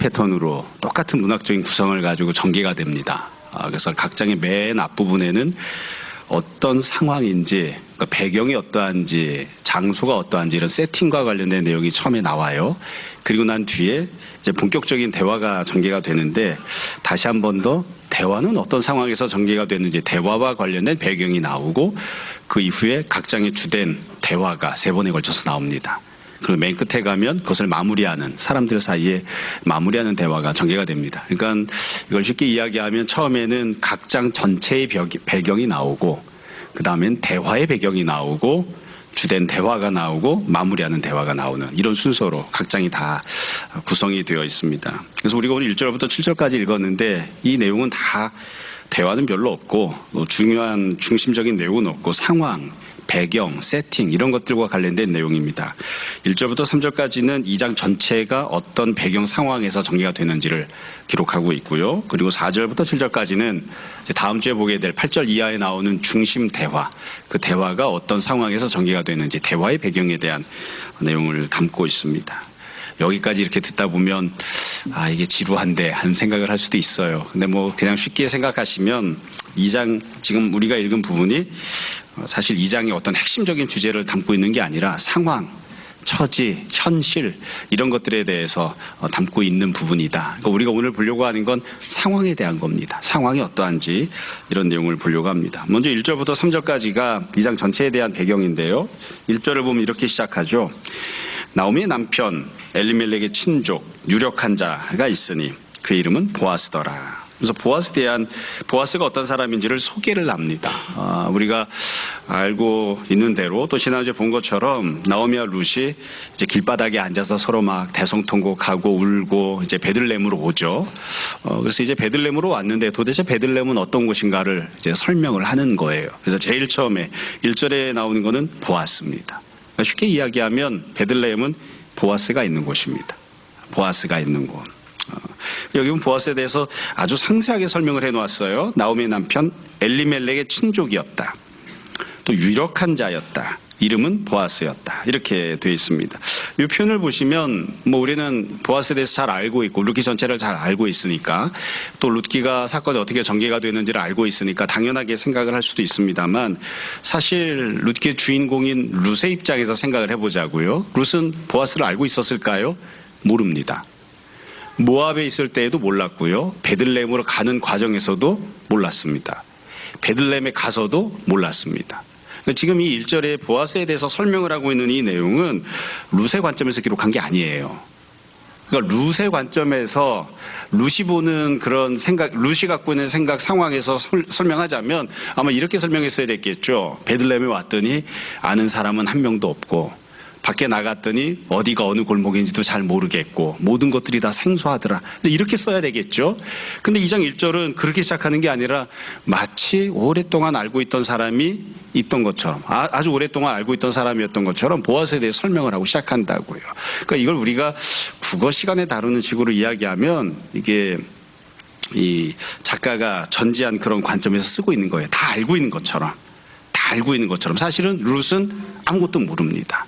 패턴으로 똑같은 문학적인 구성을 가지고 전개가 됩니다. 그래서 각 장의 맨 앞부분에는 어떤 상황인지, 그러니까 배경이 어떠한지, 장소가 어떠한지 이런 세팅과 관련된 내용이 처음에 나와요. 그리고 난 뒤에 이제 본격적인 대화가 전개가 되는데 다시 한 번 더 대화는 어떤 상황에서 전개가 되는지 대화와 관련된 배경이 나오고 그 이후에 각 장의 주된 대화가 3번에 걸쳐서 나옵니다. 그리고 맨 끝에 가면 그것을 마무리하는 사람들 사이에 마무리하는 대화가 전개가 됩니다. 그러니까 이걸 쉽게 이야기하면 처음에는 각 장 전체의 배경이 나오고 그 다음엔 대화의 배경이 나오고 주된 대화가 나오고 마무리하는 대화가 나오는 이런 순서로 각 장이 다 구성이 되어 있습니다. 그래서 우리가 오늘 1절부터 7절까지 읽었는데 이 내용은 다 대화는 별로 없고 중요한 중심적인 내용은 없고 상황, 배경, 세팅 이런 것들과 관련된 내용입니다. 1절부터 3절까지는 2장 전체가 어떤 배경 상황에서 전개가 되는지를 기록하고 있고요. 그리고 4절부터 7절까지는 다음 주에 보게 될 8절 이하에 나오는 중심 대화, 그 대화가 어떤 상황에서 전개가 되는지 대화의 배경에 대한 내용을 담고 있습니다. 여기까지 이렇게 듣다 보면 이게 지루한데 하는 생각을 할 수도 있어요. 근데 뭐 그냥 쉽게 생각하시면 2장 지금 우리가 읽은 부분이 사실 2장의 어떤 핵심적인 주제를 담고 있는 게 아니라 상황, 처지, 현실 이런 것들에 대해서 담고 있는 부분이다. 그러니까 우리가 오늘 보려고 하는 건 상황에 대한 겁니다. 상황이 어떠한지 이런 내용을 보려고 합니다. 먼저 1절부터 3절까지가 2장 전체에 대한 배경인데요. 1절을 보면 이렇게 시작하죠. 나오미의 남편 엘리멜렉의 친족 유력한 자가 있으니 그 이름은 보아스더라. 그래서 보아스가 어떤 사람인지를 소개를 합니다. 우리가 알고 있는 대로 또 지난주에 본 것처럼 나오미와 룻이 이제 길바닥에 앉아서 서로 막 대성통곡하고 울고 이제 베들레헴으로 오죠. 그래서 이제 베들레헴으로 왔는데 도대체 베들레헴은 어떤 곳인가를 이제 설명을 하는 거예요. 그래서 제일 처음에 1절에 나오는 거는 보아스입니다. 그러니까 쉽게 이야기하면 베들레헴은 보아스가 있는 곳입니다. 보아스가 있는 곳. 여기 보면 보아스에 대해서 아주 상세하게 설명을 해놓았어요. 나오미의 남편 엘리멜렉의 친족이었다. 또 유력한 자였다. 이름은 보아스였다. 이렇게 되어 있습니다. 이 표현을 보시면 뭐 우리는 보아스에 대해서 잘 알고 있고 룻기 전체를 잘 알고 있으니까 또 룻기가 사건이 어떻게 전개가 되는지를 알고 있으니까 당연하게 생각을 할 수도 있습니다만 사실 룻기의 주인공인 룻의 입장에서 생각을 해보자고요. 룻은 보아스를 알고 있었을까요? 모릅니다. 모압에 있을 때에도 몰랐고요. 베들레헴으로 가는 과정에서도 몰랐습니다. 베들레헴에 가서도 몰랐습니다. 지금 이 1절에 보아스에 대해서 설명을 하고 있는 이 내용은 룻의 관점에서 기록한 게 아니에요. 그러니까 룻의 관점에서 룻이 보는 그런 생각, 룻이 갖고 있는 생각 상황에서 설명하자면 아마 이렇게 설명했어야 됐겠죠. 베들레헴에 왔더니 아는 사람은 한 명도 없고 밖에 나갔더니 어디가 어느 골목인지도 잘 모르겠고 모든 것들이 다 생소하더라. 이렇게 써야 되겠죠. 근데 2장 1절은 그렇게 시작하는 게 아니라 마치 오랫동안 알고 있던 사람이 있던 것처럼 아주 오랫동안 알고 있던 사람이었던 것처럼 보아스에 대해 설명을 하고 시작한다고요. 그러니까 이걸 우리가 국어 시간에 다루는 식으로 이야기하면 이게 이 작가가 전지한 그런 관점에서 쓰고 있는 거예요. 다 알고 있는 것처럼. 다 알고 있는 것처럼. 사실은 룻은 아무것도 모릅니다.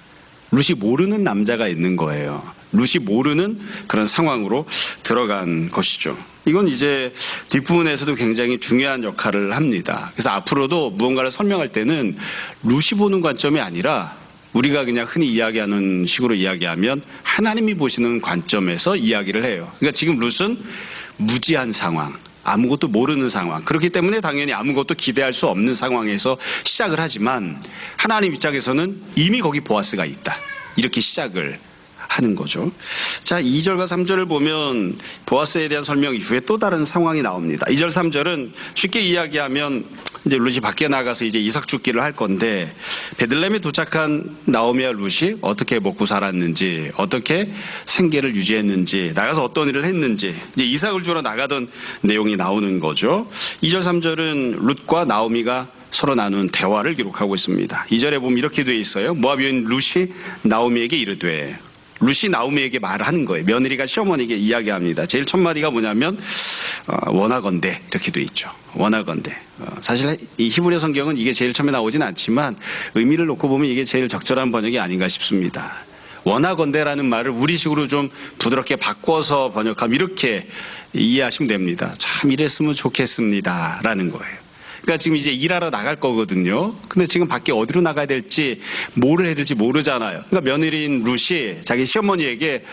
룻이 모르는 남자가 있는 거예요. 룻이 모르는 그런 상황으로 들어간 것이죠. 이건 이제 뒷부분에서도 굉장히 중요한 역할을 합니다. 그래서 앞으로도 무언가를 설명할 때는 룻이 보는 관점이 아니라 우리가 그냥 흔히 이야기하는 식으로 이야기하면 하나님이 보시는 관점에서 이야기를 해요. 그러니까 지금 룻은 무지한 상황, 아무것도 모르는 상황. 그렇기 때문에 당연히 아무것도 기대할 수 없는 상황에서 시작을 하지만 하나님 입장에서는 이미 거기 보아스가 있다. 이렇게 시작을 하는 거죠. 자, 2절과 3절을 보면 보아스에 대한 설명 이후에 또 다른 상황이 나옵니다. 2절, 3절은 쉽게 이야기하면 이제 룻이 밖에 나가서 이제 이삭 죽기를 할 건데 베들레헴에 도착한 나오미와 룻이 어떻게 먹고 살았는지, 어떻게 생계를 유지했는지, 나가서 어떤 일을 했는지 이제 이삭을 주러 나가던 내용이 나오는 거죠. 2절, 3절은 룻과 나오미가 서로 나눈 대화를 기록하고 있습니다. 2절에 보면 이렇게 돼 있어요. 모압 여인 룻이 나오미에게 이르되, 룻이 나오미에게 말을 하는 거예요. 며느리가 시어머니에게 이야기합니다. 제일 첫 마디가 뭐냐면 원하건대 이렇게 돼 있죠. 원하건대. 사실 이 히브리 성경은 이게 제일 처음에 나오진 않지만 의미를 놓고 보면 이게 제일 적절한 번역이 아닌가 싶습니다. 원하건대라는 말을 우리식으로 좀 부드럽게 바꿔서 번역하면 이렇게 이해하시면 됩니다. 참 이랬으면 좋겠습니다라는 거예요. 그러니까 지금 이제 일하러 나갈 거거든요. 근데 지금 밖에 어디로 나가야 될지, 뭐를 해야 될지 모르잖아요. 그러니까 며느리인 룻이 자기 시어머니에게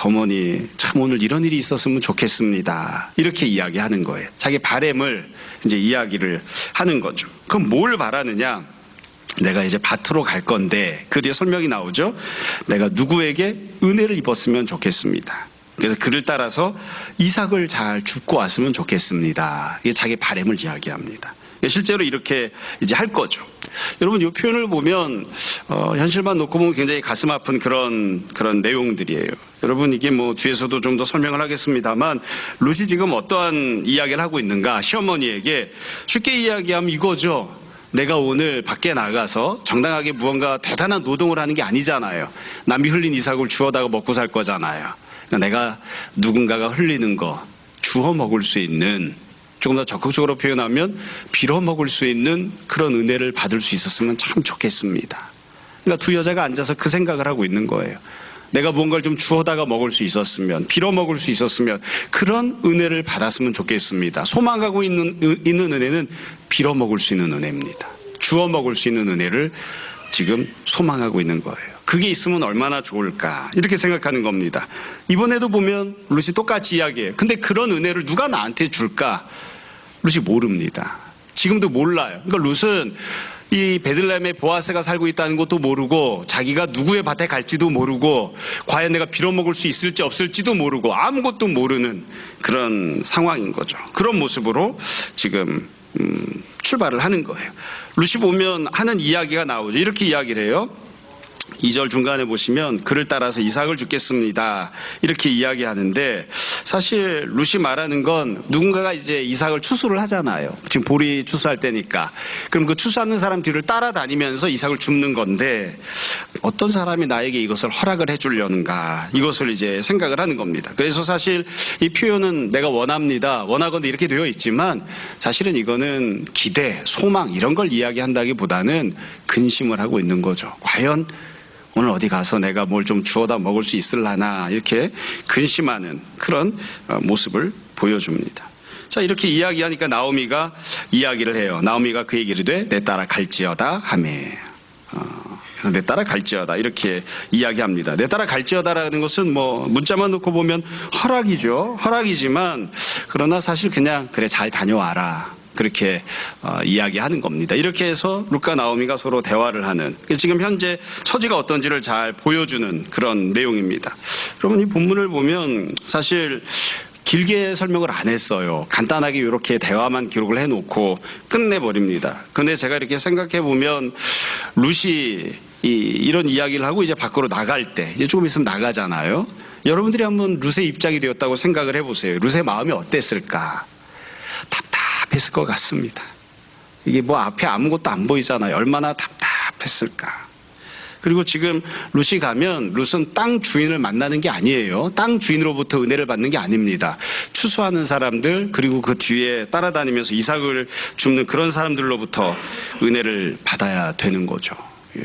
어머니 참 오늘 이런 일이 있었으면 좋겠습니다. 이렇게 이야기하는 거예요. 자기 바람을 이제 이야기를 하는 거죠. 그럼 뭘 바라느냐? 내가 이제 밭으로 갈 건데 그 뒤에 설명이 나오죠. 내가 누구에게 은혜를 입었으면 좋겠습니다. 그래서 그를 따라서 이삭을 잘 줍고 왔으면 좋겠습니다. 이게 자기 바람을 이야기합니다. 실제로 이렇게 이제 할 거죠. 여러분 이 표현을 보면 현실만 놓고 보면 굉장히 가슴 아픈 그런 내용들이에요. 여러분 이게 뭐 뒤에서도 좀 더 설명을 하겠습니다만 룻이 지금 어떠한 이야기를 하고 있는가? 시어머니에게 쉽게 이야기하면 이거죠. 내가 오늘 밖에 나가서 정당하게 무언가 대단한 노동을 하는 게 아니잖아요. 남이 흘린 이삭을 주워다가 먹고 살 거잖아요. 그러니까 내가 누군가가 흘리는 거 주워 먹을 수 있는, 조금 더 적극적으로 표현하면 빌어 먹을 수 있는 그런 은혜를 받을 수 있었으면 참 좋겠습니다. 그러니까 두 여자가 앉아서 그 생각을 하고 있는 거예요. 내가 무언가를 좀 주워다가 먹을 수 있었으면, 빌어 먹을 수 있었으면 그런 은혜를 받았으면 좋겠습니다. 소망하고 있는 은혜는 빌어 먹을 수 있는 은혜입니다. 주워 먹을 수 있는 은혜를 지금 소망하고 있는 거예요. 그게 있으면 얼마나 좋을까 이렇게 생각하는 겁니다. 이번에도 보면 룻이 똑같이 이야기해요. 근데 그런 은혜를 누가 나한테 줄까? 룻이 모릅니다. 지금도 몰라요. 그러니까 룻은 이 베들레헴에 보아스가 살고 있다는 것도 모르고, 자기가 누구의 밭에 갈지도 모르고, 과연 내가 빌어먹을 수 있을지 없을지도 모르고, 아무것도 모르는 그런 상황인 거죠. 그런 모습으로 지금 출발을 하는 거예요. 룻이 보면 하는 이야기가 나오죠. 이렇게 이야기를 해요. 2절 중간에 보시면 그를 따라서 이삭을 주겠습니다. 이렇게 이야기하는데, 사실 룻이 말하는 건 누군가가 이제 이삭을 추수를 하잖아요. 지금 보리 추수할 때니까. 그럼 그 추수하는 사람 뒤를 따라다니면서 이삭을 줍는 건데, 어떤 사람이 나에게 이것을 허락을 해주려는가, 이것을 이제 생각을 하는 겁니다. 그래서 사실 이 표현은 내가 원합니다, 원하건대 이렇게 되어 있지만, 사실은 이거는 기대, 소망 이런 걸 이야기한다기보다는 근심을 하고 있는 거죠. 과연 오늘 어디 가서 내가 뭘 좀 주워다 먹을 수 있을라나, 이렇게 근심하는 그런 모습을 보여줍니다. 자, 이렇게 이야기하니까 나오미가 이야기를 해요. 나오미가 그에게 이르되 내 따라 갈지어다 하매. 그래서 내 따라 갈지어다 이렇게 이야기합니다. 내 따라 갈지어다라는 것은 뭐 문자만 놓고 보면 허락이죠. 허락이지만 그러나 사실 그냥 그래 잘 다녀와라, 그렇게 이야기하는 겁니다. 이렇게 해서 룻과 나오미가 서로 대화를 하는, 지금 현재 처지가 어떤지를 잘 보여주는 그런 내용입니다. 여러분 이 본문을 보면 사실 길게 설명을 안 했어요. 간단하게 이렇게 대화만 기록을 해놓고 끝내버립니다. 근데 제가 이렇게 생각해 보면 룻이 이런 이야기를 하고 이제 밖으로 나갈 때, 이제 조금 있으면 나가잖아요. 여러분들이 한번 룻의 입장이 되었다고 생각을 해보세요. 룻의 마음이 어땠을까? 답답했을 것 같습니다. 이게 뭐 앞에 아무것도 안 보이잖아요. 얼마나 답답했을까. 그리고 지금 룻이 가면 룻은 땅 주인을 만나는 게 아니에요. 땅 주인으로부터 은혜를 받는 게 아닙니다. 추수하는 사람들, 그리고 그 뒤에 따라다니면서 이삭을 줍는 그런 사람들로부터 은혜를 받아야 되는 거죠. 예.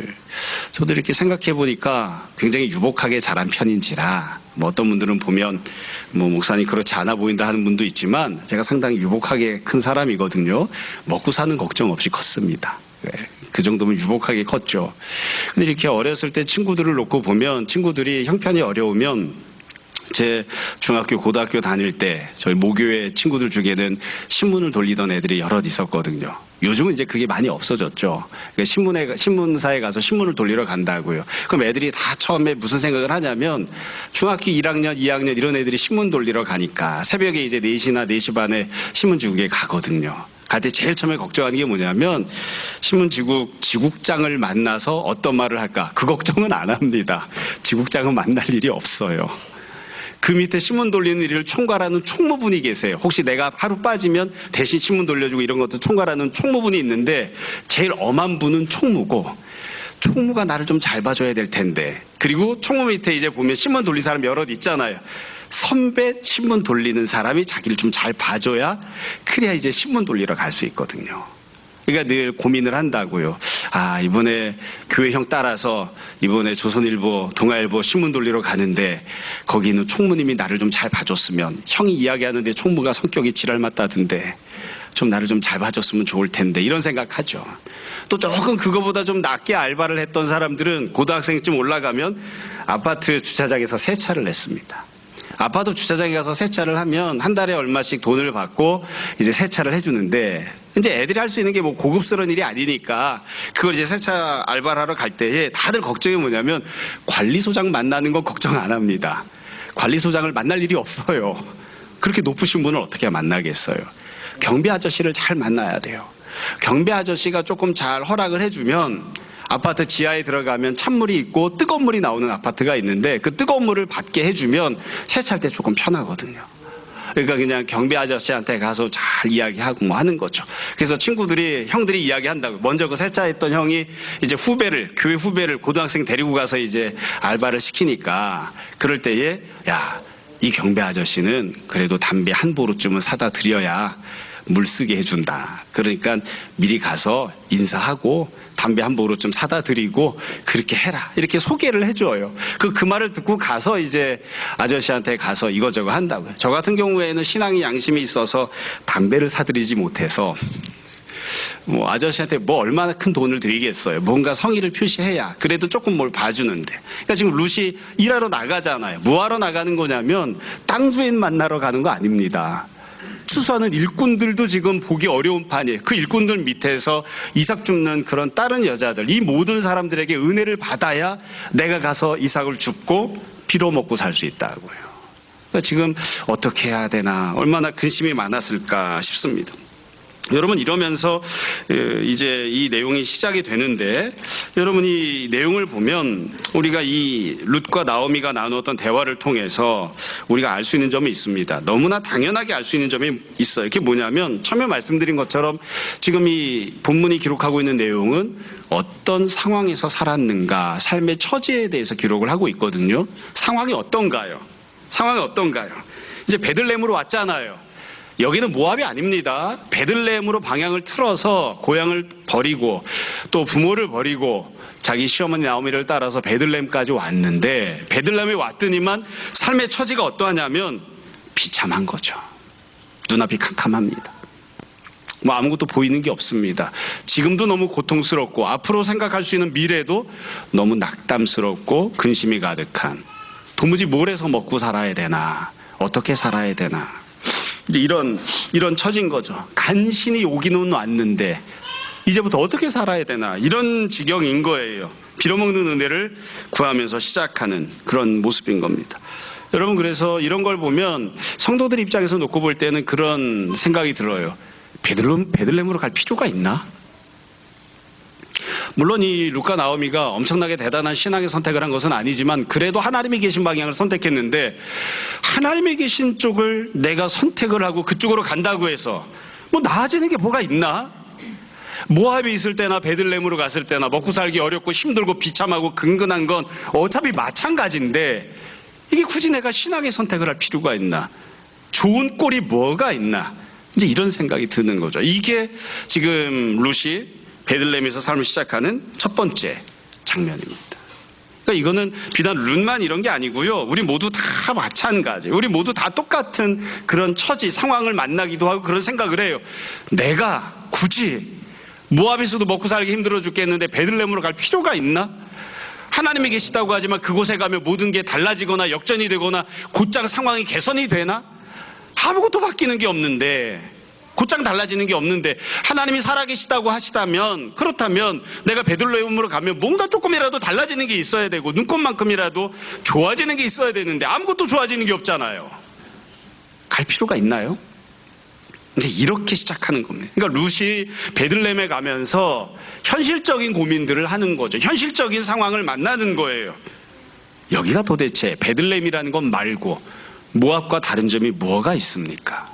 저도 이렇게 생각해 보니까 굉장히 유복하게 자란 편인지라, 뭐 어떤 분들은 보면 뭐 목사님 그렇지 않아 보인다 하는 분도 있지만, 제가 상당히 유복하게 큰 사람이거든요. 먹고 사는 걱정 없이 컸습니다. 예. 그 정도면 유복하게 컸죠. 근데 이렇게 어렸을 때 친구들을 놓고 보면, 친구들이 형편이 어려우면, 제 중학교, 고등학교 다닐 때 저희 모교의 친구들 중에는 신문을 돌리던 애들이 여럿 있었거든요. 요즘은 이제 그게 많이 없어졌죠. 그러니까 신문사에 가서 신문을 돌리러 간다고요. 그럼 애들이 다 처음에 무슨 생각을 하냐면, 중학교 1학년, 2학년 이런 애들이 신문 돌리러 가니까 새벽에 이제 4시나 4시 반에 신문지국에 가거든요. 갈 때 제일 처음에 걱정하는 게 뭐냐면, 지국장을 만나서 어떤 말을 할까? 그 걱정은 안 합니다. 지국장은 만날 일이 없어요. 그 밑에 신문 돌리는 일을 총괄하는 총무분이 계세요. 혹시 내가 하루 빠지면 대신 신문 돌려주고 이런 것도 총괄하는 총무분이 있는데, 제일 엄한 분은 총무고, 총무가 나를 좀 잘 봐줘야 될 텐데, 그리고 총무 밑에 이제 보면 신문 돌리는 사람 여럿 있잖아요. 선배 신문 돌리는 사람이 자기를 좀 잘 봐줘야, 그래야 이제 신문 돌리러 갈 수 있거든요. 그러니까 늘 고민을 한다고요. 아, 이번에 교회 형 따라서 이번에 조선일보, 동아일보 신문 돌리러 가는데 거기 있는 총무님이 나를 좀 잘 봐줬으면, 형이 이야기하는데 총무가 성격이 지랄 맞다던데 좀 나를 좀 잘 봐줬으면 좋을 텐데, 이런 생각하죠. 또 조금 그거보다 좀 낮게 알바를 했던 사람들은 고등학생쯤 올라가면 아파트 주차장에서 세차를 냈습니다. 아파트 주차장에 가서 세차를 하면 한 달에 얼마씩 돈을 받고 이제 세차를 해주는데, 이제 애들이 할 수 있는 게 뭐 고급스러운 일이 아니니까 그걸 이제 세차 알바를 하러 갈 때에 다들 걱정이 뭐냐면 관리소장 만나는 건 걱정 안 합니다. 관리소장을 만날 일이 없어요. 그렇게 높으신 분을 어떻게 만나겠어요. 경비 아저씨를 잘 만나야 돼요. 경비 아저씨가 조금 잘 허락을 해주면 아파트 지하에 들어가면 찬물이 있고 뜨거운 물이 나오는 아파트가 있는데, 그 뜨거운 물을 받게 해주면 세차할 때 조금 편하거든요. 그러니까 그냥 경비 아저씨한테 가서 잘 이야기하고 뭐 하는 거죠. 그래서 형들이 이야기한다고. 먼저 그 세차했던 형이 이제 교회 후배를 고등학생 데리고 가서 이제 알바를 시키니까, 그럴 때에 야, 이 경비 아저씨는 그래도 담배 한 보루쯤은 사다 드려야 물 쓰게 해준다. 그러니까 미리 가서 인사하고 담배 한 보루 좀 사다 드리고 그렇게 해라. 이렇게 소개를 해줘요. 그 말을 듣고 가서 이제 아저씨한테 가서 이거저거 한다고요. 저 같은 경우에는 신앙이 양심이 있어서 담배를 사드리지 못해서 뭐 아저씨한테 뭐 얼마나 큰 돈을 드리겠어요. 뭔가 성의를 표시해야 그래도 조금 뭘 봐주는데. 그러니까 지금 루시 일하러 나가잖아요. 뭐 하러 나가는 거냐면 땅 주인 만나러 가는 거 아닙니다. 수수하는 일꾼들도 지금 보기 어려운 판이에요. 그 일꾼들 밑에서 이삭 줍는 그런 다른 여자들, 이 모든 사람들에게 은혜를 받아야 내가 가서 이삭을 줍고 빌어먹고 살 수 있다고요. 그러니까 지금 어떻게 해야 되나, 얼마나 근심이 많았을까 싶습니다. 여러분, 이러면서 이제 이 내용이 시작이 되는데, 여러분 이 내용을 보면 우리가 이 룻과 나오미가 나누었던 대화를 통해서 우리가 알 수 있는 점이 있습니다. 너무나 당연하게 알 수 있는 점이 있어요. 그게 뭐냐면 처음에 말씀드린 것처럼 지금 이 본문이 기록하고 있는 내용은 어떤 상황에서 살았는가, 삶의 처지에 대해서 기록을 하고 있거든요. 상황이 어떤가요? 이제 베들레헴으로 왔잖아요. 여기는 모압이 아닙니다. 베들레헴으로 방향을 틀어서 고향을 버리고 또 부모를 버리고 자기 시어머니 나오미를 따라서 베들레헴까지 왔는데, 베들레헴에 왔더니만 삶의 처지가 어떠하냐면 비참한 거죠. 눈앞이 캄캄합니다. 뭐 아무것도 보이는 게 없습니다. 지금도 너무 고통스럽고 앞으로 생각할 수 있는 미래도 너무 낙담스럽고 근심이 가득한, 도무지 뭘 해서 먹고 살아야 되나, 어떻게 살아야 되나, 이제 이런 처진 거죠. 간신히 오기는 왔는데 이제부터 어떻게 살아야 되나, 이런 지경인 거예요. 빌어먹는 은혜를 구하면서 시작하는 그런 모습인 겁니다. 여러분, 그래서 이런 걸 보면 성도들 입장에서 놓고 볼 때는 그런 생각이 들어요. 베들레헴으로 갈 필요가 있나? 물론 이 룻과 나오미가 엄청나게 대단한 신앙의 선택을 한 것은 아니지만, 그래도 하나님이 계신 방향을 선택했는데, 하나님이 계신 쪽을 내가 선택을 하고 그쪽으로 간다고 해서 뭐 나아지는 게 뭐가 있나? 모압에 있을 때나 베들레헴으로 갔을 때나 먹고 살기 어렵고 힘들고 비참하고 근근한 건 어차피 마찬가지인데, 이게 굳이 내가 신앙의 선택을 할 필요가 있나? 좋은 꼴이 뭐가 있나? 이제 이런 생각이 드는 거죠. 이게 지금 룻이 베들레헴에서 삶을 시작하는 첫 번째 장면입니다. 그러니까 이거는 비단 룻만 이런 게 아니고요. 우리 모두 다 마찬가지예요. 우리 모두 다 똑같은 그런 처지, 상황을 만나기도 하고 그런 생각을 해요. 내가 굳이 모압에서도 먹고 살기 힘들어 죽겠는데 베들레헴으로 갈 필요가 있나? 하나님이 계시다고 하지만 그곳에 가면 모든 게 달라지거나 역전이 되거나 곧장 상황이 개선이 되나? 아무것도 바뀌는 게 없는데, 곧장 달라지는 게 없는데, 하나님이 살아계시다고 하시다면, 그렇다면 내가 베들레헴으로 가면 뭔가 조금이라도 달라지는 게 있어야 되고 눈꽃만큼이라도 좋아지는 게 있어야 되는데 아무것도 좋아지는 게 없잖아요. 갈 필요가 있나요? 근데 이렇게 시작하는 겁니다. 그러니까 룻이 베들레헴에 가면서 현실적인 고민들을 하는 거죠. 현실적인 상황을 만나는 거예요. 여기가 도대체 베들레헴이라는 것 말고 모압과 다른 점이 뭐가 있습니까?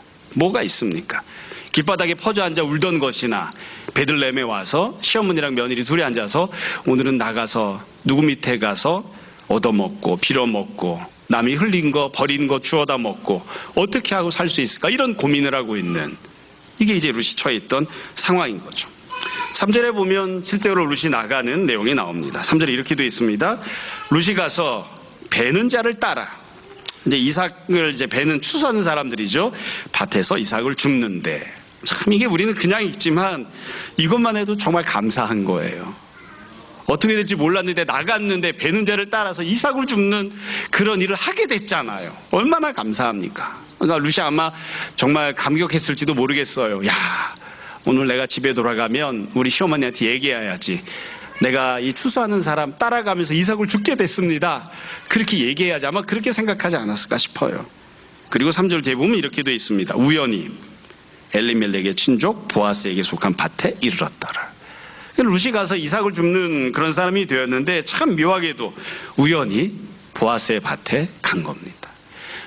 길바닥에 퍼져 앉아 울던 것이나 베들레헴에 와서 시어머니랑 며느리 둘이 앉아서 오늘은 나가서 누구 밑에 가서 얻어먹고 빌어먹고 남이 흘린 거 버린 거 주워다 먹고 어떻게 하고 살 수 있을까, 이런 고민을 하고 있는, 이게 이제 룻이 처해 있던 상황인 거죠. 3절에 보면 실제로 룻이 나가는 내용이 나옵니다. 3절에 이렇게 되어 있습니다. 룻이 가서 베는 자를 따라, 이제 이삭을 이제 베는 추수하는 사람들이죠. 밭에서 이삭을 줍는데, 참 이게 우리는 그냥 읽지만 이것만 해도 정말 감사한 거예요. 어떻게 될지 몰랐는데 나갔는데 베는 자를 따라서 이삭을 줍는 그런 일을 하게 됐잖아요. 얼마나 감사합니까? 그러니까 룻이 아마 정말 감격했을지도 모르겠어요. 야, 오늘 내가 집에 돌아가면 우리 시어머니한테 얘기해야지. 내가 이 추수하는 사람 따라가면서 이삭을 줍게 됐습니다. 그렇게 얘기해야지. 아마 그렇게 생각하지 않았을까 싶어요. 그리고 3절 뒤에 보면 이렇게 되어 있습니다. 우연히 엘리멜렉의 친족 보아스에게 속한 밭에 이르렀더라. 룻이 가서 이삭을 줍는 그런 사람이 되었는데, 참 묘하게도 우연히 보아스의 밭에 간 겁니다.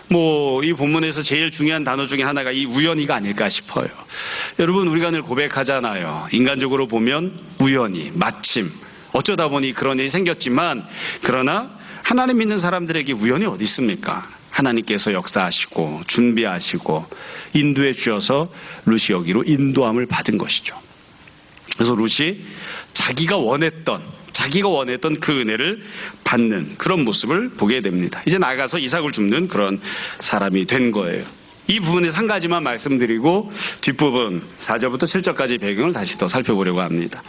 이 본문에서 제일 중요한 단어 중에 하나가 이 우연히가 아닐까 싶어요. 여러분, 우리가 늘 고백하잖아요. 인간적으로 보면 우연히, 마침, 어쩌다 보니 그런 일이 생겼지만, 그러나 하나님 믿는 사람들에게 우연이 어디 있습니까? 하나님께서 역사하시고 준비하시고 인도해 주셔서 룻이 여기로 인도함을 받은 것이죠. 그래서 룻이 자기가 원했던 그 은혜를 받는 그런 모습을 보게 됩니다. 이제 나가서 이삭을 줍는 그런 사람이 된 거예요. 이 부분에서 한 가지만 말씀드리고 뒷부분 4절부터 7절까지 배경을 다시 더 살펴보려고 합니다.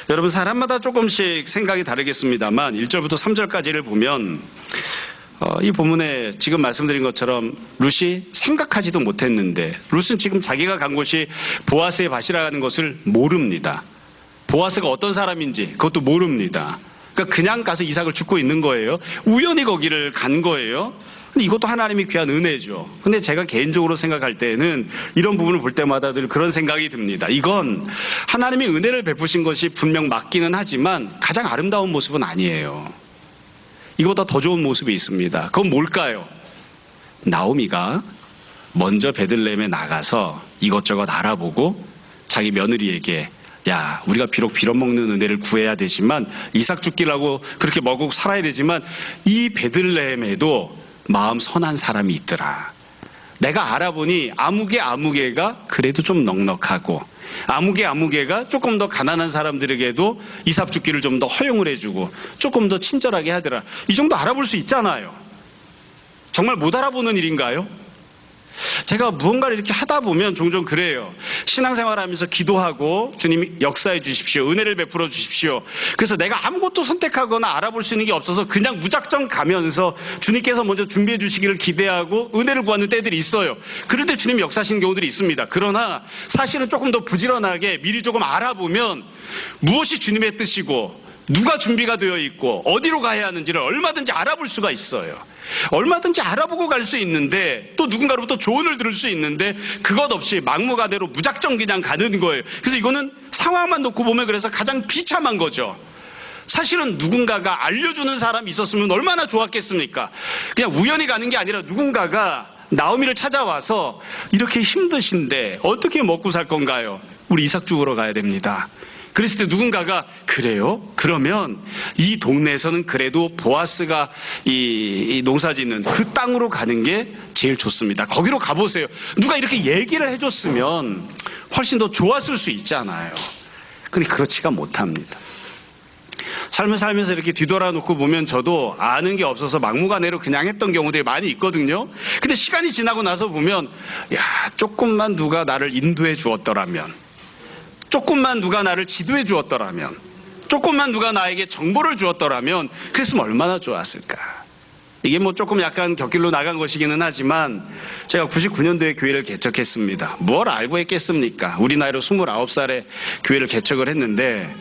여러분, 사람마다 조금씩 생각이 다르겠습니다만 1절부터 3절까지를 보면 이 본문에 지금 말씀드린 것처럼 룻이 생각하지도 못했는데, 룻은 지금 자기가 간 곳이 보아스의 밭이라는 것을 모릅니다. 보아스가 어떤 사람인지 그것도 모릅니다. 그러니까 그냥 가서 이삭을 줍고 있는 거예요. 우연히 거기를 간 거예요. 근데 이것도 하나님이 귀한 은혜죠. 근데 제가 개인적으로 생각할 때는 이런 부분을 볼 때마다 늘 그런 생각이 듭니다. 이건 하나님이 은혜를 베푸신 것이 분명 맞기는 하지만 가장 아름다운 모습은 아니에요. 이거보다 더 좋은 모습이 있습니다. 그건 뭘까요? 나오미가 먼저 베들레헴에 나가서 이것저것 알아보고 자기 며느리에게, 야, 우리가 비록 빌어먹는 은혜를 구해야 되지만 이삭 죽기라고 그렇게 먹고 살아야 되지만 이 베들레헴에도 마음 선한 사람이 있더라. 내가 알아보니 아무개가 그래도 좀 넉넉하고 아무개가 조금 더 가난한 사람들에게도 이삭 죽기를 좀 더 허용을 해주고 조금 더 친절하게 하더라. 이 정도 알아볼 수 있잖아요. 정말 못 알아보는 일인가요? 제가 무언가를 이렇게 하다 보면 종종 그래요. 신앙생활하면서 기도하고 주님이 역사해 주십시오. 은혜를 베풀어 주십시오. 그래서 내가 아무것도 선택하거나 알아볼 수 있는 게 없어서 그냥 무작정 가면서 주님께서 먼저 준비해 주시기를 기대하고 은혜를 구하는 때들이 있어요. 그럴 때 주님이 역사하시는 경우들이 있습니다. 그러나 사실은 조금 더 부지런하게 미리 조금 알아보면 무엇이 주님의 뜻이고 누가 준비가 되어 있고 어디로 가야 하는지를 얼마든지 알아볼 수가 있어요. 얼마든지 알아보고 갈 수 있는데, 또 누군가로부터 조언을 들을 수 있는데 그것 없이 막무가내로 무작정 그냥 가는 거예요. 그래서 이거는 상황만 놓고 보면 그래서 가장 비참한 거죠. 사실은 누군가가 알려주는 사람이 있었으면 얼마나 좋았겠습니까? 그냥 우연히 가는 게 아니라 누군가가 나오미를 찾아와서 이렇게 힘드신데 어떻게 먹고 살 건가요? 우리 이삭 죽으러 가야 됩니다. 그랬을 때 누군가가, 그래요? 그러면 이 동네에서는 그래도 보아스가 이 농사 짓는 그 땅으로 가는 게 제일 좋습니다. 거기로 가보세요. 누가 이렇게 얘기를 해줬으면 훨씬 더 좋았을 수 있잖아요. 근데 그렇지가 못합니다. 삶을 살면서 이렇게 뒤돌아놓고 보면 저도 아는 게 없어서 막무가내로 그냥 했던 경우들이 많이 있거든요. 근데 시간이 지나고 나서 보면, 야, 조금만 누가 나를 인도해 주었더라면, 조금만 누가 나를 지도해 주었더라면, 조금만 누가 나에게 정보를 주었더라면 그랬으면 얼마나 좋았을까. 이게 조금 약간 곁길로 나간 것이기는 하지만 제가 99년도에 교회를 개척했습니다. 뭘 알고 했겠습니까? 우리 나이로 29살에 교회를 개척을 했는데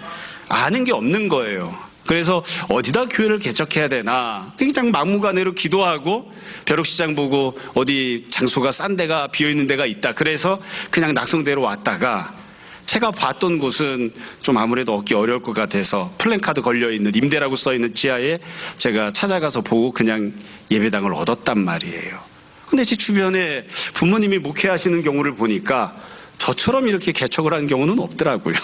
아는 게 없는 거예요. 그래서 어디다 교회를 개척해야 되나 그냥 막무가내로 기도하고 벼룩시장 보고 어디 장소가 싼 데가 비어있는 데가 있다. 그래서 그냥 낙성대로 왔다가 제가 봤던 곳은 좀 아무래도 얻기 어려울 것 같아서 플랜카드 걸려있는 임대라고 써있는 지하에 제가 찾아가서 보고 그냥 예배당을 얻었단 말이에요. 근데 제 주변에 부모님이 목회하시는 경우를 보니까 저처럼 이렇게 개척을 하는 경우는 없더라고요.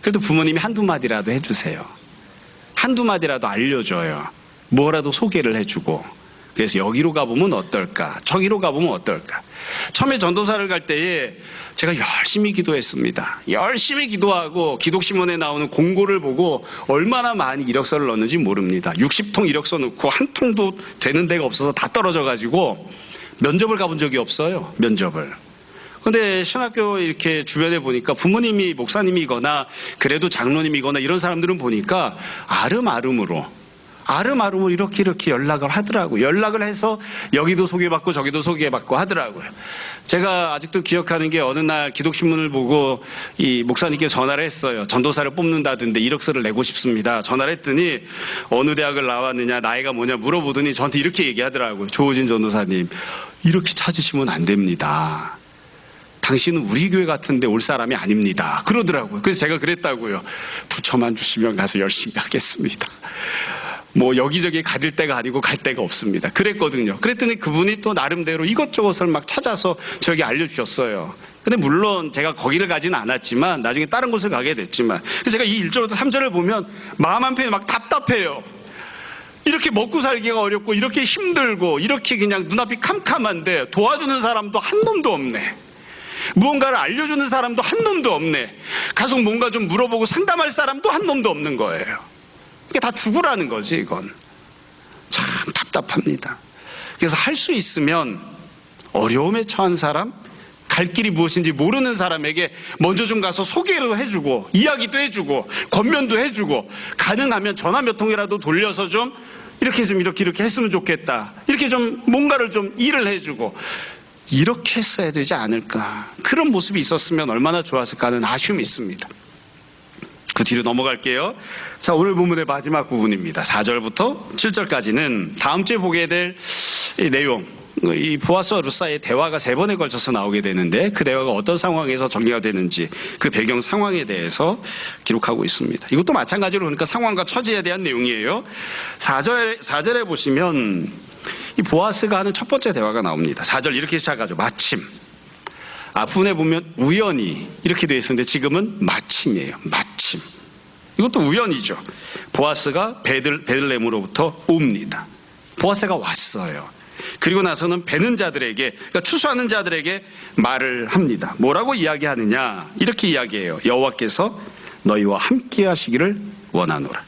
그래도 부모님이 한두 마디라도 해주세요. 한두 마디라도 알려줘요. 뭐라도 소개를 해주고 그래서 여기로 가보면 어떨까? 저기로 가보면 어떨까? 처음에 전도사를 갈 때에 제가 열심히 기도했습니다. 열심히 기도하고 기독신문에 나오는 공고를 보고 얼마나 많이 이력서를 넣는지 모릅니다. 60통 이력서 넣고 한 통도 되는 데가 없어서 다 떨어져가지고 면접을 가본 적이 없어요. 면접을. 근데 신학교 이렇게 주변에 보니까 부모님이 목사님이거나 그래도 장로님이거나 이런 사람들은 보니까 아름아름으로 이렇게 연락을 하더라고요. 연락을 해서 여기도 소개받고 저기도 소개받고 하더라고요. 제가 아직도 기억하는 게 어느 날 기독신문을 보고 이 목사님께 전화를 했어요. 전도사를 뽑는다던데 이력서를 내고 싶습니다. 전화를 했더니 어느 대학을 나왔느냐, 나이가 뭐냐 물어보더니 저한테 이렇게 얘기하더라고요. 조호진 전도사님, 이렇게 찾으시면 안 됩니다. 당신은 우리 교회 같은데 올 사람이 아닙니다. 그러더라고요. 그래서 제가 그랬다고요. 부처만 주시면 가서 열심히 하겠습니다. 뭐 여기저기 가릴 데가 아니고 갈 데가 없습니다. 그랬거든요. 그랬더니 그분이 또 나름대로 이것저것을 막 찾아서 저에게 알려주셨어요. 근데 물론 제가 거기를 가지는 않았지만 나중에 다른 곳을 가게 됐지만, 그래서 제가 이 1절부터 3절을 보면 마음 한편이 막 답답해요. 이렇게 먹고 살기가 어렵고 이렇게 힘들고 이렇게 그냥 눈앞이 캄캄한데 도와주는 사람도 한 놈도 없네. 무언가를 알려주는 사람도 한 놈도 없네. 가서 뭔가 좀 물어보고 상담할 사람도 한 놈도 없는 거예요. 이게 다 죽으라는 거지, 이건. 참 답답합니다. 그래서 할 수 있으면 어려움에 처한 사람, 갈 길이 무엇인지 모르는 사람에게 먼저 좀 가서 소개를 해주고 이야기도 해주고 권면도 해주고, 가능하면 전화 몇 통이라도 돌려서 좀 이렇게 했으면 좋겠다, 이렇게 좀 뭔가를 좀 일을 해주고 이렇게 했어야 되지 않을까. 그런 모습이 있었으면 얼마나 좋았을까 하는 아쉬움이 있습니다. 그 뒤로 넘어갈게요. 자, 오늘 본문의 마지막 부분입니다. 4절부터 7절까지는 다음 주에 보게 될 이 내용, 이 보아스와 룻사의 대화가 3번에 걸쳐서 나오게 되는데 그 대화가 어떤 상황에서 전개가 되는지 그 배경 상황에 대해서 기록하고 있습니다. 이것도 마찬가지로 그러니까 상황과 처지에 대한 내용이에요. 4절에 보시면 이 보아스가 하는 첫 번째 대화가 나옵니다. 4절 이렇게 시작하죠. 마침. 앞부분에 보면 우연히 이렇게 되어 있었는데 지금은 마침이에요. 마침. 이것도 우연이죠. 보아스가 베들레헴으로부터 옵니다. 보아스가 왔어요. 그리고 나서는 베는 자들에게, 그러니까 추수하는 자들에게 말을 합니다. 뭐라고 이야기하느냐? 이렇게 이야기해요. 여호와께서 너희와 함께 하시기를 원하노라.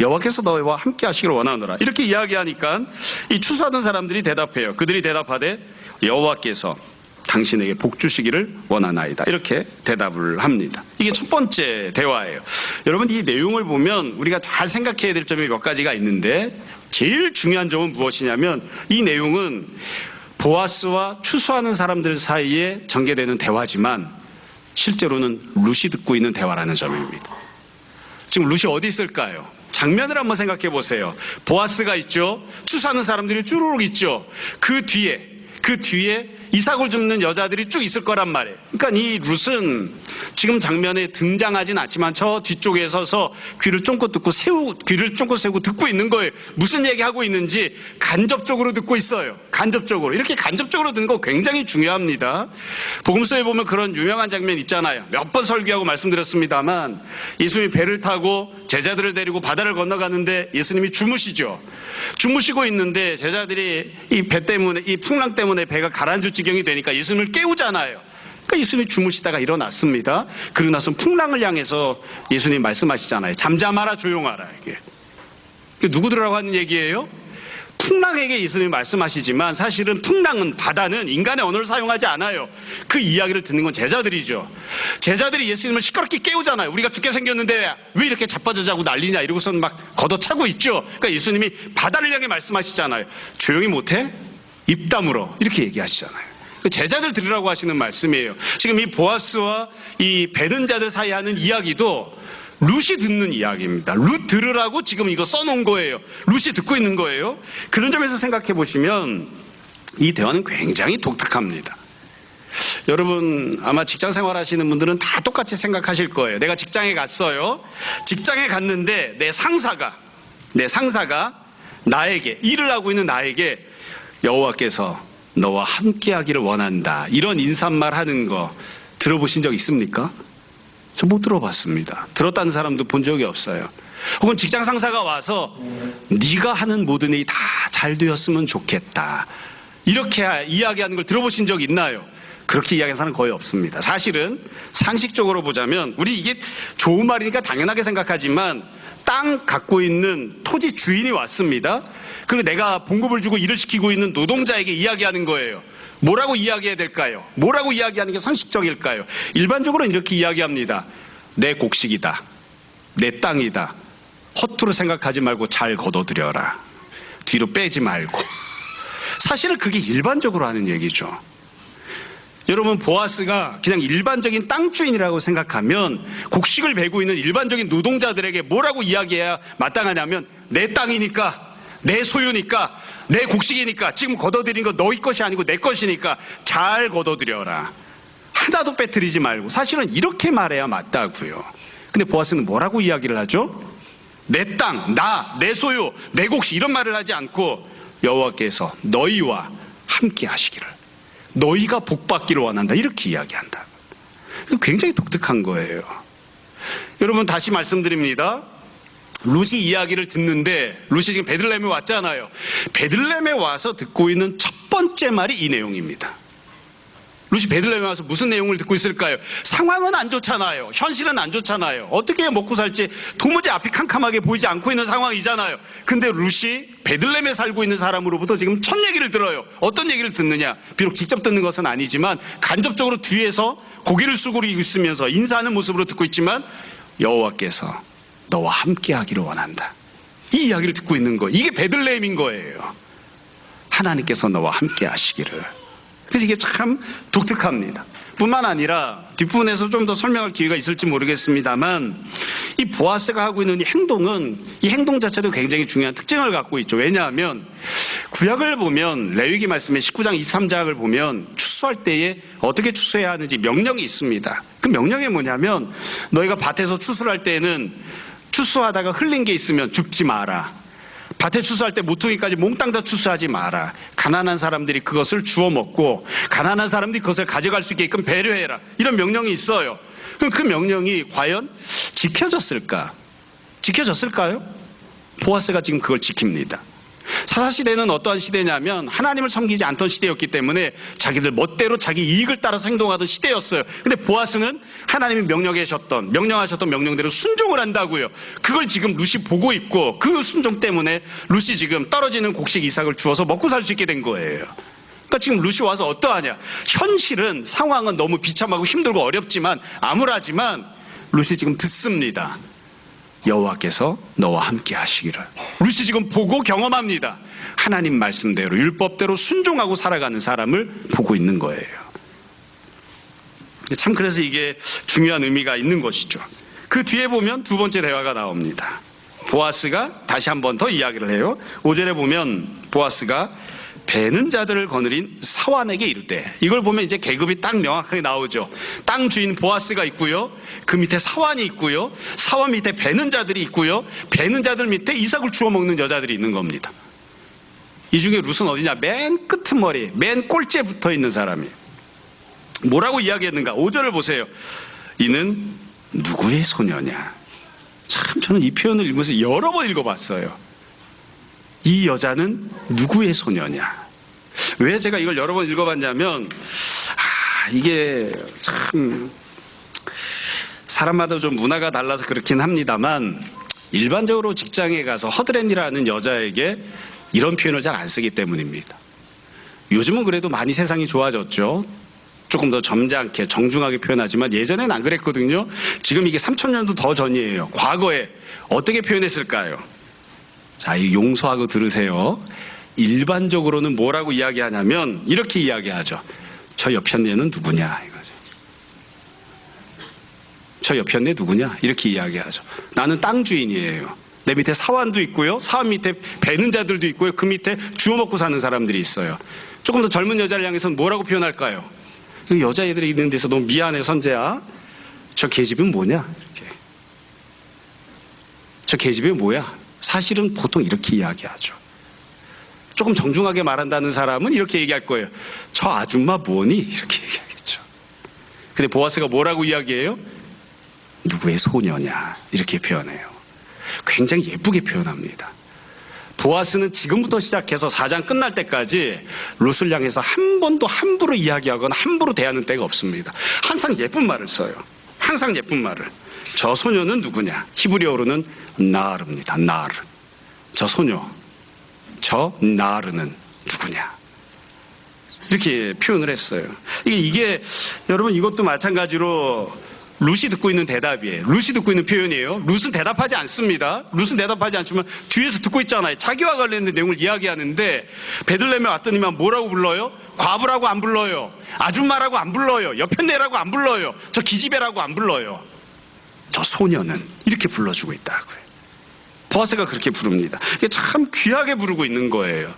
여호와께서 너희와 함께 하시기를 원하노라. 이렇게 이야기하니까 이 추수하던 사람들이 대답해요. 그들이 대답하되 여호와께서 당신에게 복 주시기를 원하나이다. 이렇게 대답을 합니다. 이게 첫 번째 대화예요. 여러분, 이 내용을 보면 우리가 잘 생각해야 될 점이 몇 가지가 있는데 제일 중요한 점은 무엇이냐면 이 내용은 보아스와 추수하는 사람들 사이에 전개되는 대화지만 실제로는 룻이 듣고 있는 대화라는 점입니다. 지금 룻이 어디 있을까요? 장면을 한번 생각해 보세요. 보아스가 있죠. 추수하는 사람들이 쭈루룩 있죠. 그 뒤에 이삭을 줍는 여자들이 쭉 있을 거란 말이에요. 그러니까 이 룻은 지금 장면에 등장하진 않지만 저 뒤쪽에 서서 귀를 쫑긋 세우고 듣고 있는 거예요. 무슨 얘기하고 있는지 간접적으로 듣고 있어요. 간접적으로. 이렇게 간접적으로 듣는 거 굉장히 중요합니다. 복음서에 보면 그런 유명한 장면 있잖아요. 몇 번 설교하고 말씀드렸습니다만 예수님이 배를 타고 제자들을 데리고 바다를 건너가는데 예수님이 주무시고 있는데 제자들이 이 배 때문에, 이 풍랑 때문에 배가 가라앉을 지경이 되니까 예수님을 깨우잖아요. 그러니까 예수님이 주무시다가 일어났습니다. 그리고 나서 풍랑을 향해서 예수님 말씀하시잖아요. 잠잠하라, 조용하라. 이게 누구들하고 하는 얘기예요? 풍랑에게 예수님이 말씀하시지만 사실은 바다는 인간의 언어를 사용하지 않아요. 그 이야기를 듣는 건 제자들이죠. 제자들이 예수님을 시끄럽게 깨우잖아요. 우리가 죽게 생겼는데 왜 이렇게 자빠져 자고 난리냐 이러고서는 막 걷어차고 있죠. 그러니까 예수님이 바다를 향해 말씀하시잖아요. 조용히 못해? 입 다물어. 이렇게 얘기하시잖아요. 제자들 들으라고 하시는 말씀이에요. 지금 이 보아스와 이 베는 자들 사이에 하는 이야기도 룻이 듣는 이야기입니다. 룻 들으라고 지금 이거 써놓은 거예요. 룻이 듣고 있는 거예요. 그런 점에서 생각해 보시면 이 대화는 굉장히 독특합니다. 여러분 아마 직장 생활 하시는 분들은 다 똑같이 생각하실 거예요. 내가 직장에 갔어요. 직장에 갔는데 내 상사가 나에게, 일을 하고 있는 나에게 여호와께서 너와 함께 하기를 원한다, 이런 인사말 하는 거 들어보신 적 있습니까? 저 못 들어봤습니다. 들었다는 사람도 본 적이 없어요. 혹은 직장 상사가 와서 네가 하는 모든 일이 다 잘 되었으면 좋겠다, 이렇게 이야기하는 걸 들어보신 적 있나요? 그렇게 이야기하는 사람은 거의 없습니다. 사실은 상식적으로 보자면, 우리 이게 좋은 말이니까 당연하게 생각하지만, 땅 갖고 있는 토지 주인이 왔습니다. 그리고 내가 봉급을 주고 일을 시키고 있는 노동자에게 이야기하는 거예요. 뭐라고 이야기해야 될까요? 뭐라고 이야기하는 게 상식적일까요? 일반적으로는 이렇게 이야기합니다. 내 곡식이다, 내 땅이다, 허투루 생각하지 말고 잘 거둬들여라, 뒤로 빼지 말고. 사실은 그게 일반적으로 하는 얘기죠. 여러분, 보아스가 그냥 일반적인 땅 주인이라고 생각하면 곡식을 베고 있는 일반적인 노동자들에게 뭐라고 이야기해야 마땅하냐면, 내 땅이니까, 내 소유니까, 내 곡식이니까, 지금 걷어들인 거 너희 것이 아니고 내 것이니까 잘 걷어들여라, 하나도 빼뜨리지 말고. 사실은 이렇게 말해야 맞다고요. 근데 보아스는 뭐라고 이야기를 하죠? 내 땅, 나, 내 소유, 내 곡식, 이런 말을 하지 않고 여호와께서 너희와 함께 하시기를, 너희가 복받기를 원한다, 이렇게 이야기한다. 굉장히 독특한 거예요. 여러분, 다시 말씀드립니다. 룻이 이야기를 듣는데, 룻이 지금 베들레헴에 왔잖아요. 베들레헴에 와서 듣고 있는 첫 번째 말이 이 내용입니다. 룻이 베들레헴에 와서 무슨 내용을 듣고 있을까요? 상황은 안 좋잖아요. 현실은 안 좋잖아요. 어떻게 먹고 살지 도무지 앞이 캄캄하게 보이지 않고 있는 상황이잖아요. 근데 룻이 베들레헴에 살고 있는 사람으로부터 지금 첫 얘기를 들어요. 어떤 얘기를 듣느냐? 비록 직접 듣는 것은 아니지만 간접적으로 뒤에서 고개를 숙이고 있으면서 인사하는 모습으로 듣고 있지만, 여호와께서 너와 함께 하기를 원한다, 이 이야기를 듣고 있는 거예요. 이게 베들레헴인 거예요. 하나님께서 너와 함께 하시기를. 그래서 이게 참 독특합니다. 뿐만 아니라 뒷부분에서 좀 더 설명할 기회가 있을지 모르겠습니다만, 이 보아스가 하고 있는 이 행동은, 이 행동 자체도 굉장히 중요한 특징을 갖고 있죠. 왜냐하면 구약을 보면, 레위기 말씀의 19장 23장을 보면 추수할 때에 어떻게 추수해야 하는지 명령이 있습니다. 그 명령이 뭐냐면, 너희가 밭에서 추수를 할 때에는 추수하다가 흘린 게 있으면 줍지 마라, 밭에 추수할 때 모퉁이까지 몽땅 다 추수하지 마라, 가난한 사람들이 그것을 주워 먹고 가난한 사람들이 그것을 가져갈 수 있게끔 배려해라, 이런 명령이 있어요. 그럼 그 명령이 과연 지켜졌을까? 지켜졌을까요? 보아스가 지금 그걸 지킵니다. 사사시대는 어떠한 시대냐면, 하나님을 섬기지 않던 시대였기 때문에 자기들 멋대로 자기 이익을 따라서 행동하던 시대였어요. 근데 보아스는 하나님이 명령하셨던 명령대로 순종을 한다고요. 그걸 지금 룻이 보고 있고, 그 순종 때문에 룻이 지금 떨어지는 곡식 이삭을 주워서 먹고 살 수 있게 된 거예요. 그러니까 지금 룻이 와서 어떠하냐? 현실은, 상황은 너무 비참하고 힘들고 어렵지만, 암울하지만 룻이 지금 듣습니다. 여호와께서 너와 함께 하시기를. 룻이 지금 보고 경험합니다. 하나님 말씀대로, 율법대로 순종하고 살아가는 사람을 보고 있는 거예요. 참, 그래서 이게 중요한 의미가 있는 것이죠. 그 뒤에 보면 두 번째 대화가 나옵니다. 보아스가 다시 한 번 더 이야기를 해요. 5절에 보면 보아스가 베는 자들을 거느린 사환에게 이르되, 이걸 보면 이제 계급이 딱 명확하게 나오죠. 땅 주인 보아스가 있고요, 그 밑에 사환이 있고요, 사환 밑에 베는 자들이 있고요, 베는 자들 밑에 이삭을 주워 먹는 여자들이 있는 겁니다. 이 중에 룻은 어디냐? 맨 끄트머리, 맨 꼴찌에 붙어 있는 사람이. 뭐라고 이야기했는가? 5절을 보세요. 이는 누구의 소녀냐? 참, 저는 이 표현을 읽으면서 여러 번 읽어봤어요. 이 여자는 누구의 소녀냐? 왜 제가 이걸 여러 번 읽어봤냐면, 이게 참 사람마다 좀 문화가 달라서 그렇긴 합니다만, 일반적으로 직장에 가서 허드렛이라는 여자에게 이런 표현을 잘 안 쓰기 때문입니다. 요즘은 그래도 많이 세상이 좋아졌죠. 조금 더 점잖게 정중하게 표현하지만 예전에는 안 그랬거든요. 지금 이게 3000년도 더 전이에요. 과거에 어떻게 표현했을까요? 자, 이 용서하고 들으세요. 일반적으로는 뭐라고 이야기하냐면 이렇게 이야기하죠. 저 옆에 애는 누구냐 이거죠. 저 옆에 애 누구냐 이렇게 이야기하죠. 나는 땅 주인이에요. 내 밑에 사환도 있고요, 사환 밑에 베는 자들도 있고요, 그 밑에 주워 먹고 사는 사람들이 있어요. 조금 더 젊은 여자를 향해서는 뭐라고 표현할까요? 여자애들이 있는 데서 너무 미안해 선재야. 저 계집은 뭐냐? 이렇게. 저 계집이 뭐야? 사실은 보통 이렇게 이야기하죠. 조금 정중하게 말한다는 사람은 이렇게 얘기할 거예요. 저 아줌마 뭐니? 이렇게 얘기하겠죠. 근데 보아스가 뭐라고 이야기해요? 누구의 소녀냐? 이렇게 표현해요. 굉장히 예쁘게 표현합니다. 보아스는 지금부터 시작해서 4장 끝날 때까지 룻을 향해서 한 번도 함부로 이야기하거나 함부로 대하는 때가 없습니다. 항상 예쁜 말을 써요. 항상 예쁜 말을. 저 소녀는 누구냐? 히브리어로는 나르입니다. 나르. 저 소녀, 저 나르는 누구냐? 이렇게 표현을 했어요. 이게 여러분 이것도 마찬가지로 룻이 듣고 있는 대답이에요. 룻이 듣고 있는 표현이에요. 룻은 대답하지 않습니다. 룻은 대답하지 않지만 뒤에서 듣고 있잖아요. 자기와 관련된 내용을 이야기하는데 베들레헴에 왔더니만 뭐라고 불러요? 과부라고 안 불러요. 아줌마라고 안 불러요. 여편네라고 안 불러요. 저 기집애라고 안 불러요. 저 소녀는 이렇게 불러주고 있다고요. 보아스가 그렇게 부릅니다. 이게 참 귀하게 부르고 있는 거예요.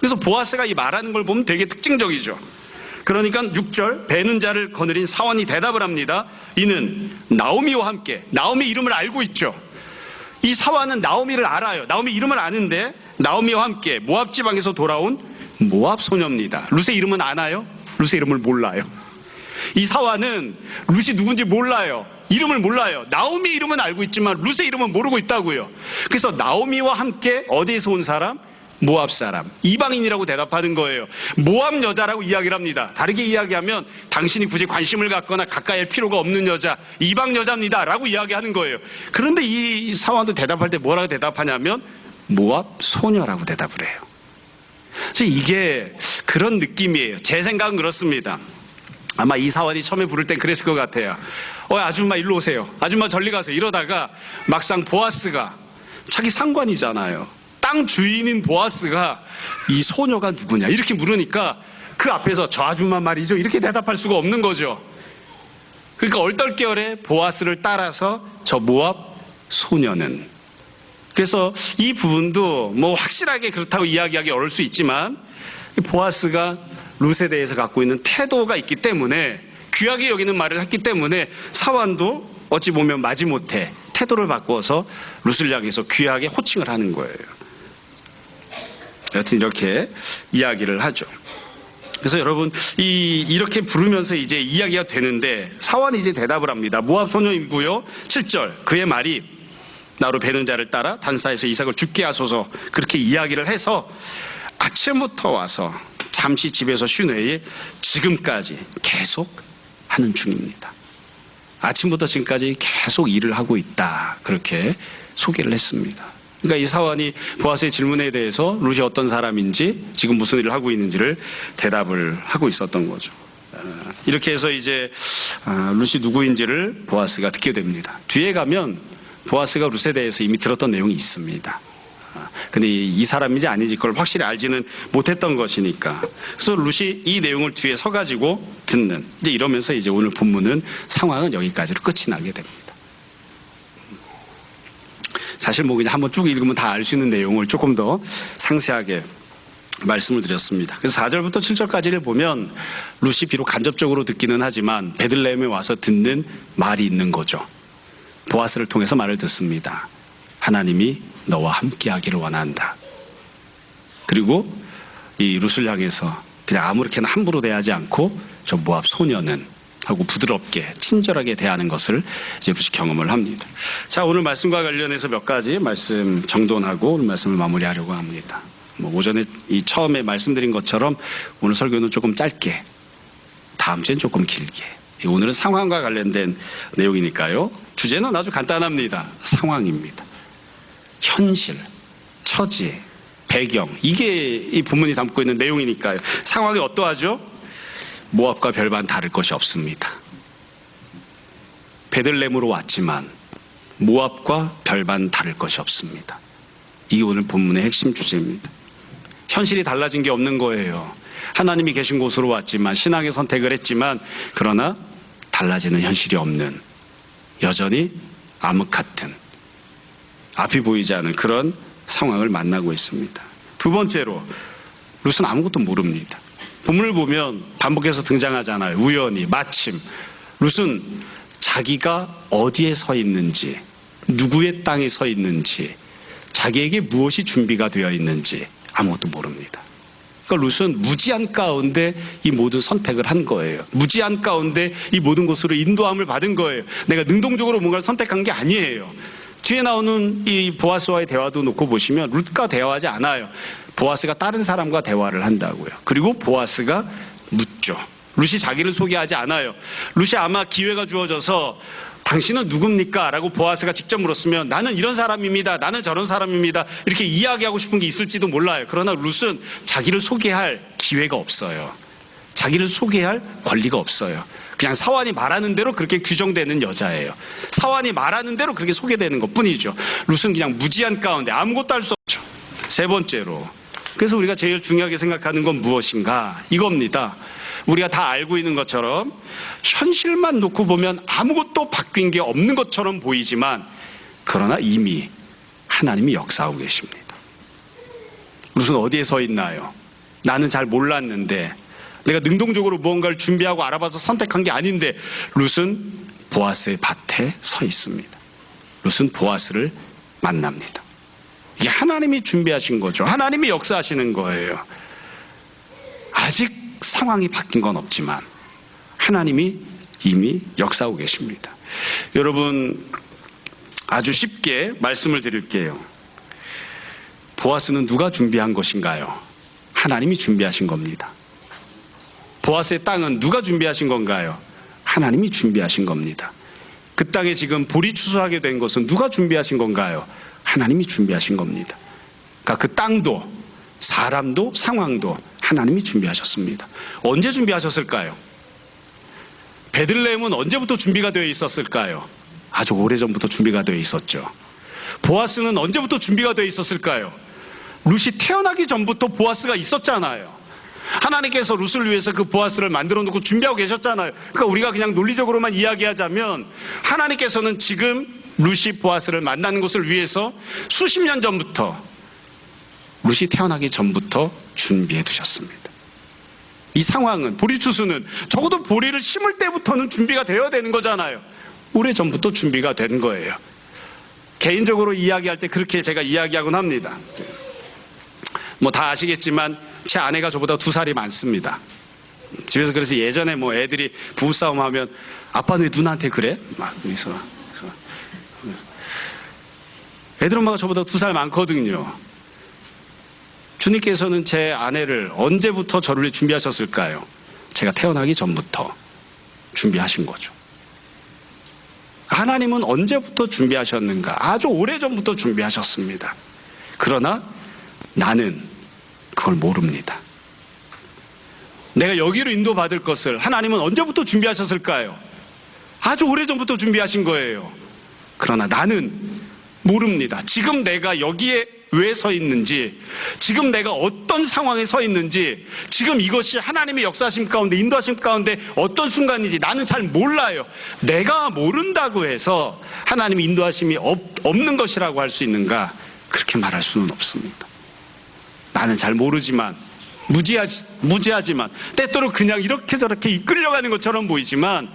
그래서 보아스가 이 말하는 걸 보면 되게 특징적이죠. 그러니까 6절 배는 자를 거느린 사원이 대답을 합니다. 이는 나오미와 함께, 나오미 이름을 알고 있죠. 이 사원은 나오미를 알아요. 나오미 이름을 아는데 나오미와 함께 모압 지방에서 돌아온 모압 소녀입니다. 룻의 이름은 아나요? 룻의 이름을 몰라요. 이 사원은 룻이 누군지 몰라요. 이름을 몰라요. 나오미 이름은 알고 있지만 룻의 이름은 모르고 있다고요. 그래서 나오미와 함께 어디에서 온 사람? 모압 사람, 이방인이라고 대답하는 거예요. 모압 여자라고 이야기를 합니다. 다르게 이야기하면 당신이 굳이 관심을 갖거나 가까이 할 필요가 없는 여자, 이방 여자입니다 라고 이야기하는 거예요. 그런데 이 사원도 대답할 때 뭐라고 대답하냐면 모압 소녀라고 대답을 해요. 그래서 이게 그런 느낌이에요. 제 생각은 그렇습니다. 아마 이 사원이 처음에 부를 땐 그랬을 것 같아요. 아줌마 일로 오세요. 아줌마 저리 가세요. 이러다가 막상 보아스가 자기 상관이잖아요. 땅 주인인 보아스가 이 소녀가 누구냐 이렇게 물으니까 그 앞에서 저 아줌마 말이죠 이렇게 대답할 수가 없는 거죠. 그러니까 얼떨결에 보아스를 따라서 저 모압 소녀는, 그래서 이 부분도 뭐 확실하게 그렇다고 이야기하기 어려울 수 있지만 보아스가 룻에 대해서 갖고 있는 태도가 있기 때문에, 귀하게 여기는 말을 했기 때문에 사완도 어찌 보면 마지못해 태도를 바꿔서 룻을 향해서 귀하게 호칭을 하는 거예요. 여튼 이렇게 이야기를 하죠. 그래서 여러분 이렇게 부르면서 이제 이야기가 되는데 사완이 이제 대답을 합니다. 모압 소녀이고요. 7절 그의 말이 나로 베는 자를 따라 단사에서 이삭을 죽게 하소서, 그렇게 이야기를 해서 아침부터 와서 잠시 집에서 쉰 후에 지금까지 계속 하는 중입니다. 아침부터 지금까지 계속 일을 하고 있다, 그렇게 소개를 했습니다. 그러니까 이 사원이 보아스의 질문에 대해서 룻이 어떤 사람인지, 지금 무슨 일을 하고 있는지를 대답을 하고 있었던 거죠. 이렇게 해서 이제 룻이 누구인지를 보아스가 듣게 됩니다. 뒤에 가면 보아스가 룻에 대해서 이미 들었던 내용이 있습니다. 근데 이 사람인지 아닌지 그걸 확실히 알지는 못했던 것이니까. 그래서 룻이 이 내용을 뒤에 서가지고 듣는, 이제 이러면서 이제 오늘 본문은 상황은 여기까지로 끝이 나게 됩니다. 사실 뭐 그냥 한번 쭉 읽으면 다 알 수 있는 내용을 조금 더 상세하게 말씀을 드렸습니다. 그래서 4절부터 7절까지를 보면 룻이 비록 간접적으로 듣기는 하지만 베들레헴에 와서 듣는 말이 있는 거죠. 보아스를 통해서 말을 듣습니다. 하나님이 너와 함께하기를 원한다. 그리고 이 룻을 향해서 그냥 아무렇게나 함부로 대하지 않고 저 모압 소녀는 하고 부드럽게 친절하게 대하는 것을 이제 룻이 경험을 합니다. 자, 오늘 말씀과 관련해서 몇 가지 말씀 정돈하고 오늘 말씀을 마무리하려고 합니다. 뭐 오전에 이 처음에 말씀드린 것처럼 오늘 설교는 조금 짧게, 다음 주엔 조금 길게. 오늘은 상황과 관련된 내용이니까요. 주제는 아주 간단합니다. 상황입니다. 현실, 처지, 배경, 이게 이 본문이 담고 있는 내용이니까요. 상황이 어떠하죠? 모압과 별반 다를 것이 없습니다. 베들레헴으로 왔지만 모압과 별반 다를 것이 없습니다. 이게 오늘 본문의 핵심 주제입니다. 현실이 달라진 게 없는 거예요. 하나님이 계신 곳으로 왔지만, 신앙의 선택을 했지만, 그러나 달라지는 현실이 없는, 여전히 암흑 같은, 앞이 보이지 않은 그런 상황을 만나고 있습니다. 두 번째로 룻은 아무것도 모릅니다. 본문을 보면 반복해서 등장하잖아요. 우연히, 마침. 룻은 자기가 어디에 서 있는지, 누구의 땅에 서 있는지, 자기에게 무엇이 준비가 되어 있는지 아무것도 모릅니다. 그러니까 룻은 무지한 가운데 이 모든 선택을 한 거예요. 무지한 가운데 이 모든 곳으로 인도함을 받은 거예요. 내가 능동적으로 뭔가를 선택한 게 아니에요. 뒤에 나오는 이 보아스와의 대화도 놓고 보시면 룻과 대화하지 않아요. 보아스가 다른 사람과 대화를 한다고요. 그리고 보아스가 묻죠. 룻이 자기를 소개하지 않아요. 룻이 아마 기회가 주어져서 당신은 누굽니까? 라고 보아스가 직접 물었으면 나는 이런 사람입니다. 나는 저런 사람입니다. 이렇게 이야기하고 싶은 게 있을지도 몰라요. 그러나 룻은 자기를 소개할 기회가 없어요. 자기를 소개할 권리가 없어요. 그냥 사환이 말하는 대로 그렇게 규정되는 여자예요. 사환이 말하는 대로 그렇게 소개되는 것뿐이죠. 룻은 그냥 무지한 가운데 아무것도 할 수 없죠. 세 번째로, 그래서 우리가 제일 중요하게 생각하는 건 무엇인가? 이겁니다. 우리가 다 알고 있는 것처럼 현실만 놓고 보면 아무것도 바뀐 게 없는 것처럼 보이지만 그러나 이미 하나님이 역사하고 계십니다. 룻은 어디에 서 있나요? 나는 잘 몰랐는데, 내가 능동적으로 무언가를 준비하고 알아봐서 선택한 게 아닌데, 룻은 보아스의 밭에 서 있습니다. 룻은 보아스를 만납니다. 이게 하나님이 준비하신 거죠. 하나님이 역사하시는 거예요. 아직 상황이 바뀐 건 없지만 하나님이 이미 역사하고 계십니다. 여러분, 아주 쉽게 말씀을 드릴게요. 보아스는 누가 준비한 것인가요? 하나님이 준비하신 겁니다. 보아스의 땅은 누가 준비하신 건가요? 하나님이 준비하신 겁니다. 그 땅에 지금 보리 추수하게 된 것은 누가 준비하신 건가요? 하나님이 준비하신 겁니다. 그러니까 그 땅도 사람도 상황도 하나님이 준비하셨습니다. 언제 준비하셨을까요? 베들레헴은 언제부터 준비가 되어 있었을까요? 아주 오래전부터 준비가 되어 있었죠. 보아스는 언제부터 준비가 되어 있었을까요? 룻이 태어나기 전부터 보아스가 있었잖아요. 하나님께서 룻을 위해서 그 보아스를 만들어 놓고 준비하고 계셨잖아요. 그러니까 우리가 그냥 논리적으로만 이야기하자면 하나님께서는 지금 룻이 보아스를 만나는 것을 위해서 수십 년 전부터, 룻이 태어나기 전부터 준비해 두셨습니다. 이 상황은, 보리 추수는 적어도 보리를 심을 때부터는 준비가 되어야 되는 거잖아요. 오래전부터 준비가 된 거예요. 개인적으로 이야기할 때 그렇게 제가 이야기하곤 합니다. 뭐 다 아시겠지만 제 아내가 저보다 2살이 많습니다. 집에서 그래서 예전에 뭐 애들이 부부싸움 하면 아빠는 왜 누나한테 그래? 막 그래서 애들 엄마가 저보다 2살 많거든요. 주님께서는 제 아내를 언제부터 저를 위해 준비하셨을까요? 제가 태어나기 전부터 준비하신 거죠. 하나님은 언제부터 준비하셨는가? 아주 오래전부터 준비하셨습니다. 그러나 나는 그걸 모릅니다. 내가 여기로 인도받을 것을 하나님은 언제부터 준비하셨을까요? 아주 오래전부터 준비하신 거예요. 그러나 나는 모릅니다. 지금 내가 여기에 왜 서 있는지, 지금 내가 어떤 상황에 서 있는지, 지금 이것이 하나님의 역사심 가운데, 인도하심 가운데 어떤 순간인지 나는 잘 몰라요. 내가 모른다고 해서 하나님의 인도하심이 없는 것이라고 할 수 있는가? 그렇게 말할 수는 없습니다. 나는 잘 모르지만, 무지하지만, 때때로 그냥 이렇게 저렇게 이끌려가는 것처럼 보이지만,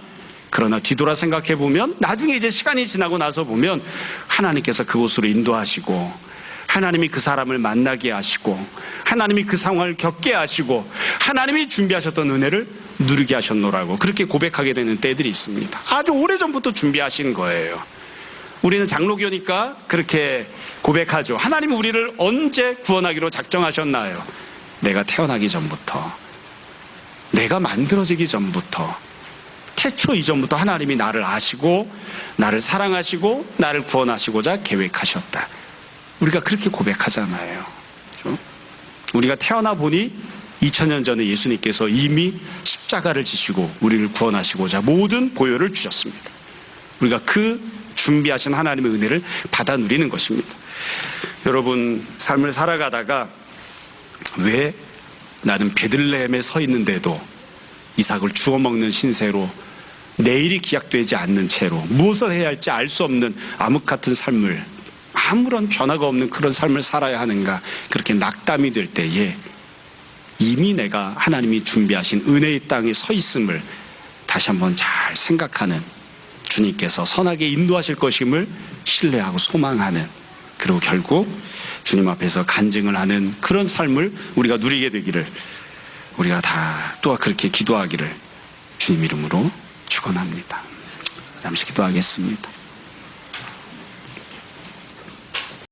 그러나 뒤돌아 생각해 보면, 나중에 이제 시간이 지나고 나서 보면 하나님께서 그곳으로 인도하시고, 하나님이 그 사람을 만나게 하시고, 하나님이 그 상황을 겪게 하시고, 하나님이 준비하셨던 은혜를 누리게 하셨노라고 그렇게 고백하게 되는 때들이 있습니다. 아주 오래전부터 준비하신 거예요. 우리는 장로교니까 그렇게 고백하죠. 하나님이 우리를 언제 구원하기로 작정하셨나요? 내가 태어나기 전부터, 내가 만들어지기 전부터, 태초 이전부터 하나님이 나를 아시고 나를 사랑하시고 나를 구원하시고자 계획하셨다. 우리가 그렇게 고백하잖아요. 그렇죠? 우리가 태어나 보니 2000년 전에 예수님께서 이미 십자가를 지시고 우리를 구원하시고자 모든 보혈을 주셨습니다. 우리가 그 준비하신 하나님의 은혜를 받아 누리는 것입니다. 여러분, 삶을 살아가다가 왜 나는 베들레헴에 서 있는데도 이삭을 주워 먹는 신세로, 내일이 기약되지 않는 채로 무엇을 해야 할지 알 수 없는 암흑 같은 삶을, 아무런 변화가 없는 그런 삶을 살아야 하는가, 그렇게 낙담이 될 때에 이미 내가 하나님이 준비하신 은혜의 땅에 서 있음을 다시 한번 잘 생각하는, 주님께서 선하게 인도하실 것임을 신뢰하고 소망하는, 그리고 결국 주님 앞에서 간증을 하는 그런 삶을 우리가 누리게 되기를, 우리가 다 또한 그렇게 기도하기를 주님 이름으로 축원합니다. 잠시 기도하겠습니다.